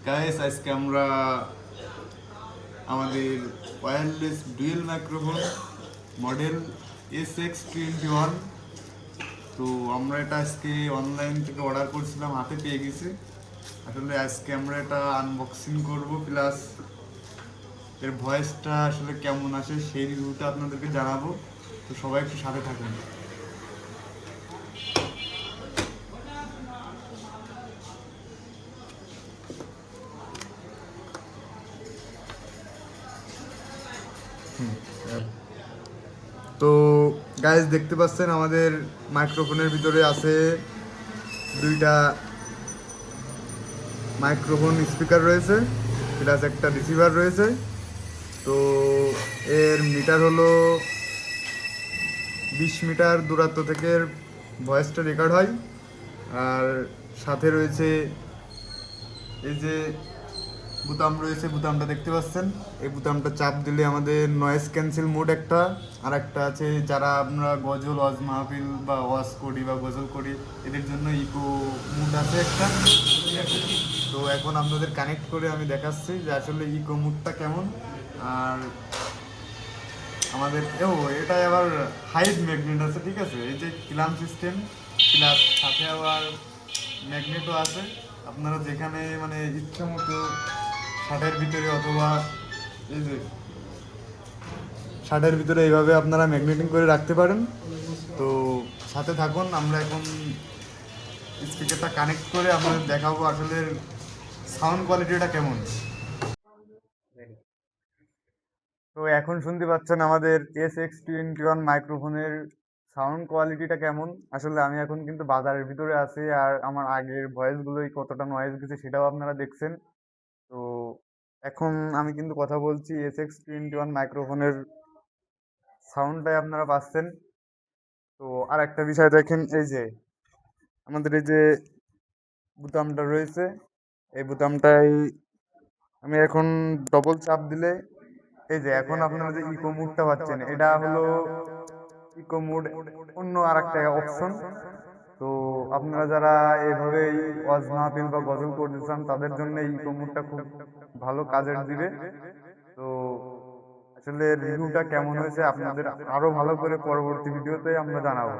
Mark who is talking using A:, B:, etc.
A: Guys আজকে আমরা আমাদের wireless dual microphone model SX21, তো আমরা এটা আজকে অনলাইন থেকে অর্ডার করছিলাম, হাতে পেয়ে গেছি। আসলে আজকে আমরা এটা আনবক্সিং করব, প্লাস এর ভয়েসটা আসলে কেমন আসে সেই রিভিউটা আপনাদেরকে জানাবো। তো সবাই একটু সাথে থাকুন। তো গাইস দেখতে পাচ্ছেন আমাদের মাইক্রোফোনের ভিতরে আছে দুইটা মাইক্রোফোন স্পিকার রয়েছে, প্লাস একটা রিসিভার রয়েছে। তো এর মিটার হলো 20 মিটার দূরত্ব থেকে ভয়েসটা রেকর্ড হয়। আর সাথে রয়েছে এই যে বুতাম রয়েছে, বুতামটা দেখতে পাচ্ছেন। এই বুতামটা চাপ দিলে আমাদের নয়েজ ক্যান্সেল মোড একটা, আর একটা আছে যারা আমরা গজল ওয়াজ মাহফিল বা ওয়াজ করি বা গজল করি, এদের জন্য ইকো মুড আছে একটা, ঠিক আছে। তো এখন আপনাদের কানেক্ট করে আমি দেখাচ্ছি যে আসলে ইকো মুডটা কেমন। আর আমাদের এটা আবার হাইট ম্যাগনেট আছে, ঠিক আছে। এই যে ক্লাম সিস্টেম, প্লাস সাথে আবার ম্যাগনেটও আছে। আপনারা যেখানে মানে ইচ্ছা মতো শার্টের ভিতরে অথবা এই যে শার্টের ভিতরে এইভাবে আপনারা ম্যাগনেটিং করে রাখতে পারেন। তো সাথে থাকুন, আমরা এখন স্পিকারটা কানেক্ট করে আপনাদের দেখাবো আসলে সাউন্ড কোয়ালিটিটা কেমন। তো এখন শুনতে পাচ্ছেন আমাদের SX21 মাইক্রোফোনের সাউন্ড কোয়ালিটিটা কেমন। আসলে আমি এখন কিন্তু বাজারের ভিতরে আছি, আর আমার আগের ভয়েসগুলোই কতটা নয়েজ গেছে সেটাও আপনারা দেখছেন। তো এখন আমি কিন্তু কথা বলছি SX21 মাইক্রোফোনের সাউন্ডটাই আপনারা পাচ্ছেন। তো আর একটা বিষয় দেখেন, এই যে আমাদের এই যে বুতামটা রয়েছে, এই বুতামটাই আমি এখন ডবল চাপ দিলে এই যে এখন আপনারা যে ইকো মুডটা পাচ্ছেন, এটা হলো ইকো মুড, অন্য আর একটা অপশন। তো আপনারা যারা এইভাবেই ওয়াজ মাহফিল বা গজল করতে চান তাদের জন্য এই ইকো মুডটা খুব ভালো কাজের দিবে। তো আসলে রিভিউটা কেমন হয়েছে আপনাদের আরো ভালো করে পরবর্তী ভিডিওতে আমরা জানাবো।